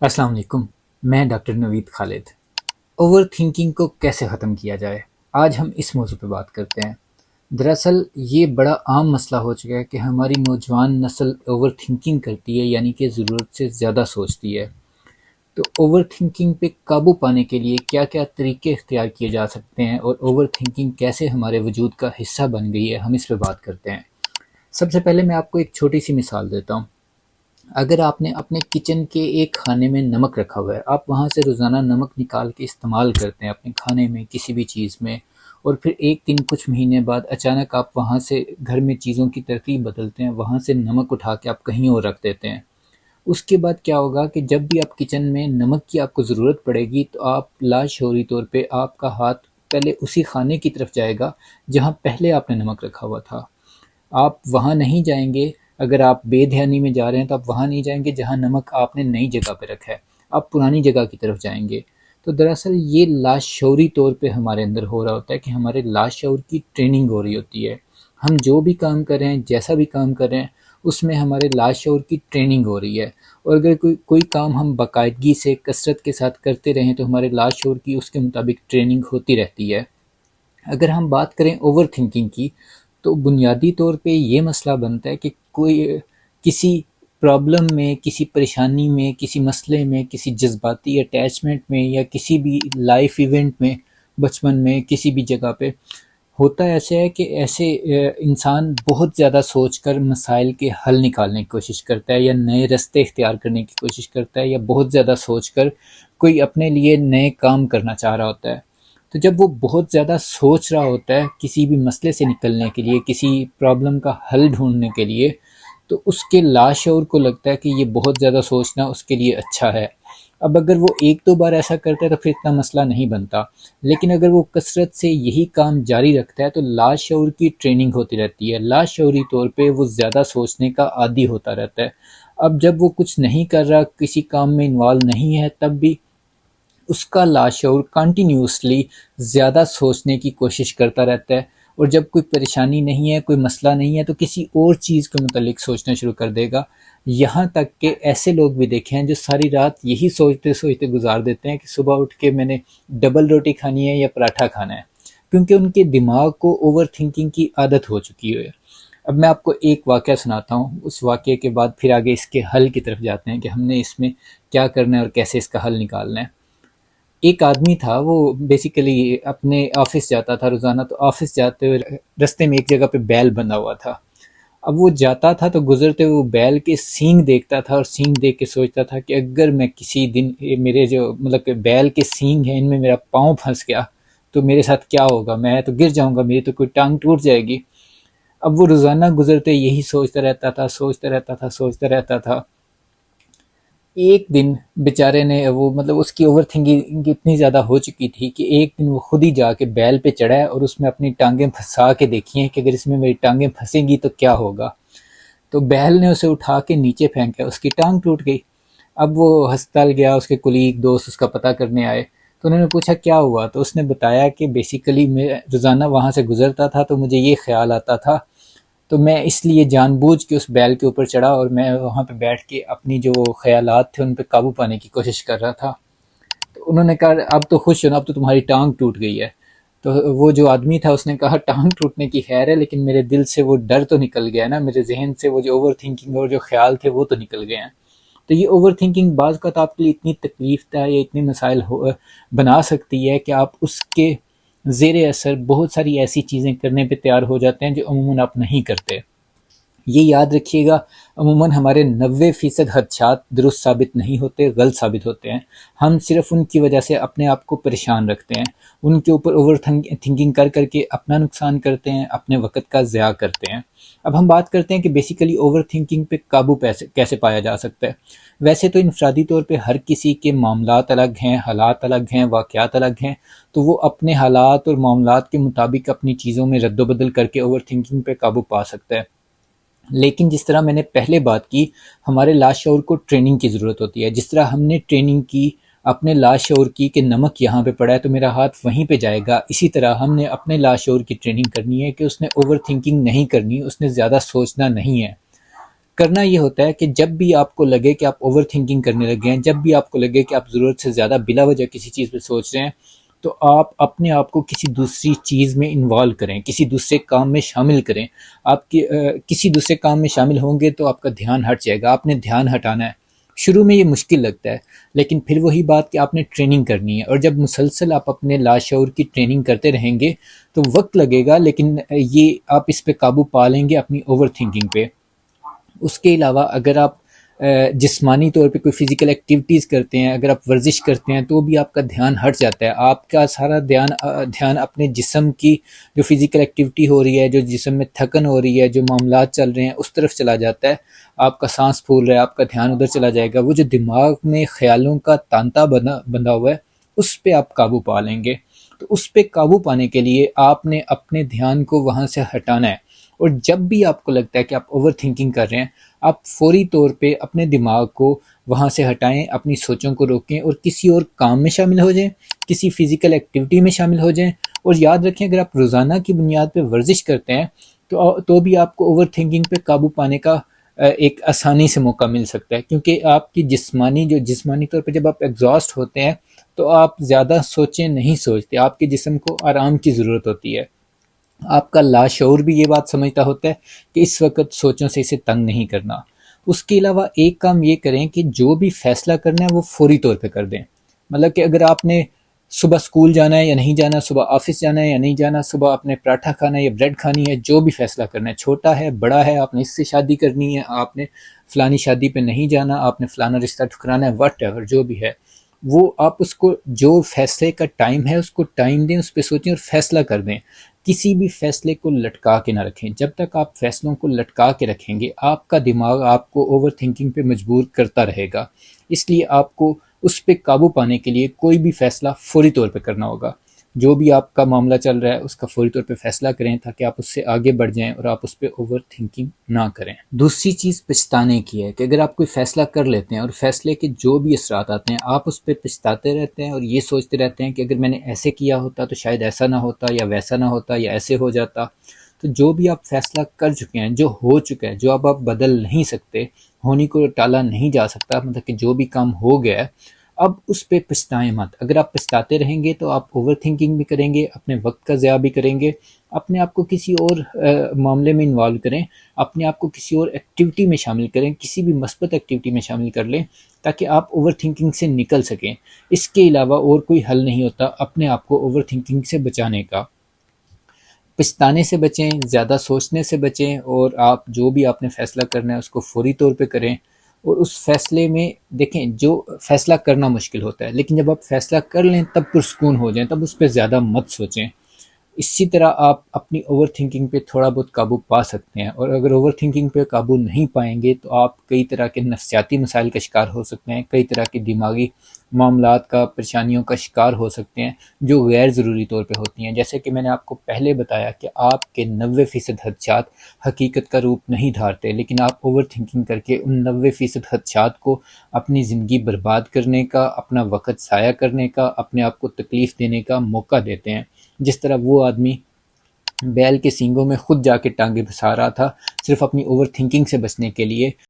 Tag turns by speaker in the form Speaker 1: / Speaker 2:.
Speaker 1: السلام علیکم، میں ڈاکٹر نوید خالد۔ اوور تھنکنگ کو کیسے ختم کیا جائے، آج ہم اس موضوع پہ بات کرتے ہیں۔ دراصل یہ بڑا عام مسئلہ ہو چکا ہے کہ ہماری نوجوان نسل اوور تھنکنگ کرتی ہے، یعنی کہ ضرورت سے زیادہ سوچتی ہے۔ تو اوور تھنکنگ پہ قابو پانے کے لیے کیا کیا طریقے اختیار کیے جا سکتے ہیں، اور اوور تھنکنگ کیسے ہمارے وجود کا حصہ بن گئی ہے، ہم اس پہ بات کرتے ہیں۔ سب سے پہلے میں آپ کو ایک چھوٹی سی مثال دیتا ہوں۔ اگر آپ نے اپنے کچن کے ایک کھانے میں نمک رکھا ہوا ہے، آپ وہاں سے روزانہ نمک نکال کے استعمال کرتے ہیں اپنے کھانے میں، کسی بھی چیز میں، اور پھر ایک دن کچھ مہینے بعد اچانک آپ وہاں سے گھر میں چیزوں کی ترتیب بدلتے ہیں، وہاں سے نمک اٹھا کے آپ کہیں اور رکھ دیتے ہیں۔ اس کے بعد کیا ہوگا کہ جب بھی آپ کچن میں نمک کی آپ کو ضرورت پڑے گی تو آپ لاشعوری طور پہ آپ کا ہاتھ پہلے اسی کھانے کی طرف جائے گا جہاں پہلے آپ نے نمک رکھا ہوا تھا۔ آپ وہاں نہیں جائیں گے، اگر آپ بے دھیانی میں جا رہے ہیں تو آپ وہاں نہیں جائیں گے جہاں نمک آپ نے نئی جگہ پہ رکھا ہے، آپ پرانی جگہ کی طرف جائیں گے۔ تو دراصل یہ لاشعوری طور پہ ہمارے اندر ہو رہا ہوتا ہے کہ ہمارے لاشعور کی ٹریننگ ہو رہی ہوتی ہے۔ ہم جو بھی کام کر رہے ہیں، جیسا بھی کام کر رہے ہیں، اس میں ہمارے لاشعور کی ٹریننگ ہو رہی ہے۔ اور اگر کوئی کام ہم باقاعدگی سے کثرت کے ساتھ کرتے رہیں تو ہمارے لاشعور کی اس کے مطابق ٹریننگ ہوتی رہتی ہے۔ اگر ہم بات کریں اوور تھنکنگ کی، تو بنیادی طور پہ یہ مسئلہ بنتا ہے کہ کوئی کسی پرابلم میں، کسی پریشانی میں، کسی مسئلے میں، کسی جذباتی اٹیچمنٹ میں، یا کسی بھی لائف ایونٹ میں، بچپن میں کسی بھی جگہ پہ ہوتا ایسے ہے کہ انسان بہت زیادہ سوچ کر مسائل کے حل نکالنے کی کوشش کرتا ہے، یا نئے راستے اختیار کرنے کی کوشش کرتا ہے، یا بہت زیادہ سوچ کر کوئی اپنے لیے نئے کام کرنا چاہ رہا ہوتا ہے۔ تو جب وہ بہت زیادہ سوچ رہا ہوتا ہے کسی بھی مسئلے سے نکلنے کے لیے، کسی پرابلم کا حل ڈھونڈنے کے لیے، تو اس کے لاشعور کو لگتا ہے کہ یہ بہت زیادہ سوچنا اس کے لیے اچھا ہے۔ اب اگر وہ ایک دو بار ایسا کرتا ہے تو پھر اتنا مسئلہ نہیں بنتا، لیکن اگر وہ کثرت سے یہی کام جاری رکھتا ہے تو لاشعور کی ٹریننگ ہوتی رہتی ہے، لاشعوری طور پہ وہ زیادہ سوچنے کا عادی ہوتا رہتا ہے۔ اب جب وہ کچھ نہیں کر رہا، کسی کام میں انوالو نہیں ہے، تب بھی اس کا لاشعور کنٹینیوسلی زیادہ سوچنے کی کوشش کرتا رہتا ہے، اور جب کوئی پریشانی نہیں ہے، کوئی مسئلہ نہیں ہے، تو کسی اور چیز کے متعلق سوچنا شروع کر دے گا۔ یہاں تک کہ ایسے لوگ بھی دیکھے ہیں جو ساری رات یہی سوچتے سوچتے گزار دیتے ہیں کہ صبح اٹھ کے میں نے ڈبل روٹی کھانی ہے یا پراٹھا کھانا ہے، کیونکہ ان کے دماغ کو اوور تھنکنگ کی عادت ہو چکی ہے۔ اب میں آپ کو ایک واقعہ سناتا ہوں، اس واقعے کے بعد پھر آگے اس کے حل کی طرف جاتے ہیں کہ ہم نے اس میں کیا کرنا ہے اور کیسے اس کا حل نکالنا ہے۔ ایک آدمی تھا، وہ بیسیکلی اپنے آفس جاتا تھا روزانہ، تو آفس جاتے ہوئے رستے میں ایک جگہ پہ بیل بندھا ہوا تھا۔ اب وہ جاتا تھا تو گزرتے ہوئے وہ بیل کے سینگ دیکھتا تھا، اور سینگ دیکھ کے سوچتا تھا کہ اگر میں کسی دن میرے جو مطلب کہ بیل کے سینگ ہیں ان میں میرا پاؤں پھنس گیا تو میرے ساتھ کیا ہوگا، میں تو گر جاؤں گا، میری تو کوئی ٹانگ ٹوٹ جائے گی۔ اب وہ روزانہ گزرتے یہی سوچتا رہتا تھا، سوچتا رہتا تھا، سوچتا رہتا تھا۔ ایک دن بیچارے نے وہ مطلب اس کی اوور تھنکنگ اتنی زیادہ ہو چکی تھی کہ ایک دن وہ خود ہی جا کے بیل پہ چڑھا ہے اور اس میں اپنی ٹانگیں پھنسا کے دیکھی ہیں کہ اگر اس میں میری ٹانگیں پھنسیں گی تو کیا ہوگا۔ تو بیل نے اسے اٹھا کے نیچے پھینکا، اس کی ٹانگ ٹوٹ گئی۔ اب وہ ہسپتال گیا، اس کے کولیگ دوست اس کا پتہ کرنے آئے، تو انہوں نے پوچھا کیا ہوا، تو اس نے بتایا کہ بیسیکلی میں روزانہ وہاں سے گزرتا تھا تو مجھے یہ خیال آتا تھا، تو میں اس لیے جان بوجھ کے اس بیل کے اوپر چڑھا اور میں وہاں پہ بیٹھ کے اپنی جو خیالات تھے ان پہ قابو پانے کی کوشش کر رہا تھا۔ تو انہوں نے کہا اب تو خوش ہو نا، اب تو تمہاری ٹانگ ٹوٹ گئی ہے۔ تو وہ جو آدمی تھا اس نے کہا ٹانگ ٹوٹنے کی خیر ہے، لیکن میرے دل سے وہ ڈر تو نکل گیا نا، میرے ذہن سے وہ جو اوور تھنکنگ اور جو خیال تھے وہ تو نکل گئے ہیں۔ تو یہ اوور تھنکنگ بعض کا آپ کے لیے اتنی تکلیف دہ یا اتنے مسائل بنا سکتی ہے کہ آپ اس کے زیر اثر بہت ساری ایسی چیزیں کرنے پہ تیار ہو جاتے ہیں جو عموماً آپ نہیں کرتے۔ یہ یاد رکھیے گا، عموماً ہمارے 90% خدشات درست ثابت نہیں ہوتے، غلط ثابت ہوتے ہیں۔ ہم صرف ان کی وجہ سے اپنے آپ کو پریشان رکھتے ہیں، ان کے اوپر اوور تھنکنگ کر کر کے اپنا نقصان کرتے ہیں، اپنے وقت کا ضیاع کرتے ہیں۔ اب ہم بات کرتے ہیں کہ بیسیکلی اوور تھنکنگ پہ قابو کیسے پایا جا سکتا ہے۔ ویسے تو انفرادی طور پہ ہر کسی کے معاملات الگ ہیں، حالات الگ ہیں، واقعات الگ ہیں، تو وہ اپنے حالات اور معاملات کے مطابق اپنی چیزوں میں رد و بدل کر کے اوور تھنکنگ پہ قابو پا سکتا ہے۔ لیکن جس طرح میں نے پہلے بات کی، ہمارے لاشعور کو ٹریننگ کی ضرورت ہوتی ہے۔ جس طرح ہم نے ٹریننگ کی اپنے لاشعور کی کہ نمک یہاں پہ پڑا ہے تو میرا ہاتھ وہیں پہ جائے گا، اسی طرح ہم نے اپنے لاشعور کی ٹریننگ کرنی ہے کہ اس نے اوور تھنکنگ نہیں کرنی، اس نے زیادہ سوچنا نہیں ہے۔ کرنا یہ ہوتا ہے کہ جب بھی آپ کو لگے کہ آپ اوور تھنکنگ کرنے لگے ہیں، جب بھی آپ کو لگے کہ آپ ضرورت سے زیادہ بلا وجہ کسی چیز پہ سوچ رہے ہیں، تو آپ اپنے آپ کو کسی دوسری چیز میں انوالو کریں، کسی دوسرے کام میں شامل کریں۔ آپ کی کسی دوسرے کام میں شامل ہوں گے تو آپ کا دھیان ہٹ جائے گا، آپ نے دھیان ہٹانا ہے۔ شروع میں یہ مشکل لگتا ہے، لیکن پھر وہی بات کہ آپ نے ٹریننگ کرنی ہے، اور جب مسلسل آپ اپنے لاشعور کی ٹریننگ کرتے رہیں گے تو وقت لگے گا، لیکن یہ آپ اس پہ قابو پا لیں گے اپنی اوور تھنکنگ پہ۔ اس کے علاوہ اگر آپ جسمانی طور پہ کوئی فزیکل ایکٹیویٹیز کرتے ہیں، اگر آپ ورزش کرتے ہیں، تو بھی آپ کا دھیان ہٹ جاتا ہے، آپ کا سارا دھیان اپنے جسم کی جو فزیکل ایکٹیویٹی ہو رہی ہے، جو جسم میں تھکن ہو رہی ہے، جو معاملات چل رہے ہیں، اس طرف چلا جاتا ہے۔ آپ کا سانس پھول رہا ہے، آپ کا دھیان ادھر چلا جائے گا، وہ جو دماغ میں خیالوں کا تانتا بندھا ہوا ہے، اس پہ آپ قابو پا لیں گے۔ تو اس پہ قابو پانے کے لیے آپ نے اپنے دھیان کو وہاں سے ہٹانا ہے، اور جب بھی آپ کو لگتا ہے کہ آپ اوور تھنکنگ کر رہے ہیں، آپ فوری طور پہ اپنے دماغ کو وہاں سے ہٹائیں، اپنی سوچوں کو روکیں اور کسی اور کام میں شامل ہو جائیں، کسی فزیکل ایکٹیویٹی میں شامل ہو جائیں۔ اور یاد رکھیں، اگر آپ روزانہ کی بنیاد پہ ورزش کرتے ہیں تو بھی آپ کو اوور تھنکنگ پہ قابو پانے کا ایک آسانی سے موقع مل سکتا ہے، کیونکہ آپ کی جسمانی طور پہ جب آپ ایگزاسٹ ہوتے ہیں تو آپ زیادہ سوچیں نہیں سوچتے، آپ کے جسم کو آرام کی ضرورت ہوتی ہے۔ آپ کا لاشعور بھی یہ بات سمجھتا ہوتا ہے کہ اس وقت سوچوں سے اسے تنگ نہیں کرنا۔ اس کے علاوہ ایک کام یہ کریں کہ جو بھی فیصلہ کرنا ہے وہ فوری طور پہ کر دیں۔ مطلب کہ اگر آپ نے صبح اسکول جانا ہے یا نہیں جانا، صبح آفس جانا ہے یا نہیں جانا، صبح آپ نے پراٹھا کھانا ہے یا بریڈ کھانی ہے، جو بھی فیصلہ کرنا ہے، چھوٹا ہے بڑا ہے، آپ نے اس سے شادی کرنی ہے، آپ نے فلانی شادی پہ نہیں جانا، آپ نے فلانا رشتہ ٹھکرانا ہے، وٹ ایور جو بھی ہے، وہ آپ اس کو جو فیصلے کا ٹائم ہے اس کو ٹائم دیں، اس پہ سوچیں اور فیصلہ کر دیں۔ کسی بھی فیصلے کو لٹکا کے نہ رکھیں۔ جب تک آپ فیصلوں کو لٹکا کے رکھیں گے، آپ کا دماغ آپ کو اوور تھنکنگ پہ مجبور کرتا رہے گا۔ اس لیے آپ کو اس پہ قابو پانے کے لیے کوئی بھی فیصلہ فوری طور پہ کرنا ہوگا۔ جو بھی آپ کا معاملہ چل رہا ہے اس کا فوری طور پہ فیصلہ کریں، تاکہ آپ اس سے آگے بڑھ جائیں اور آپ اس پہ اوور تھنکنگ نہ کریں۔ دوسری چیز پچھتانے کی ہے کہ اگر آپ کوئی فیصلہ کر لیتے ہیں اور فیصلے کے جو بھی اثرات آتے ہیں آپ اس پہ پچھتاتے رہتے ہیں اور یہ سوچتے رہتے ہیں کہ اگر میں نے ایسے کیا ہوتا تو شاید ایسا نہ ہوتا، یا ویسا نہ ہوتا، یا ایسے ہو جاتا۔ تو جو بھی آپ فیصلہ کر چکے ہیں، جو ہو چکا ہے، جو اب آپ بدل نہیں سکتے، ہونے کو ٹالا نہیں جا سکتا، مطلب کہ جو بھی کام ہو گیا ہے، اب اس پہ پچھتائیں مت۔ اگر آپ پچھتاتے رہیں گے تو آپ اوور تھنکنگ بھی کریں گے، اپنے وقت کا ضیاع بھی کریں گے، اپنے آپ کو کسی اور معاملے میں انوالو کریں، اپنے آپ کو کسی اور ایکٹیویٹی میں شامل کریں، کسی بھی مثبت ایکٹیویٹی میں شامل کر لیں، تاکہ آپ اوور تھنکنگ سے نکل سکیں۔ اس کے علاوہ اور کوئی حل نہیں ہوتا اپنے آپ کو اوور تھنکنگ سے بچانے کا۔ پچھتانے سے بچیں، زیادہ سوچنے سے بچیں، اور آپ جو بھی آپ نے فیصلہ کرنا ہے اس کو فوری طور پہ کریں۔ اور اس فیصلے میں دیکھیں، جو فیصلہ کرنا مشکل ہوتا ہے، لیکن جب آپ فیصلہ کر لیں تب پرسکون ہو جائیں، تب اس پہ زیادہ مت سوچیں۔ اسی طرح آپ اپنی اوور تھنکنگ پہ تھوڑا بہت قابو پا سکتے ہیں، اور اگر اوور تھنکنگ پہ قابو نہیں پائیں گے تو آپ کئی طرح کے نفسیاتی مسائل کا شکار ہو سکتے ہیں، کئی طرح کے دماغی معاملات کا، پریشانیوں کا شکار ہو سکتے ہیں جو غیر ضروری طور پہ ہوتی ہیں۔ جیسے کہ میں نے آپ کو پہلے بتایا کہ آپ کے 90% خدشات حقیقت کا روپ نہیں دھارتے، لیکن آپ اوور تھنکنگ کر کے ان 90% خدشات کو اپنی زندگی برباد کرنے کا، اپنا وقت ضائع کرنے کا، اپنے آپ کو تکلیف دینے کا موقع دیتے ہیں۔ جس طرح وہ آدمی بیل کے سینگوں میں خود جا کے ٹانگیں پھنسا رہا تھا صرف اپنی اوور تھنکنگ سے بچنے کے لیے،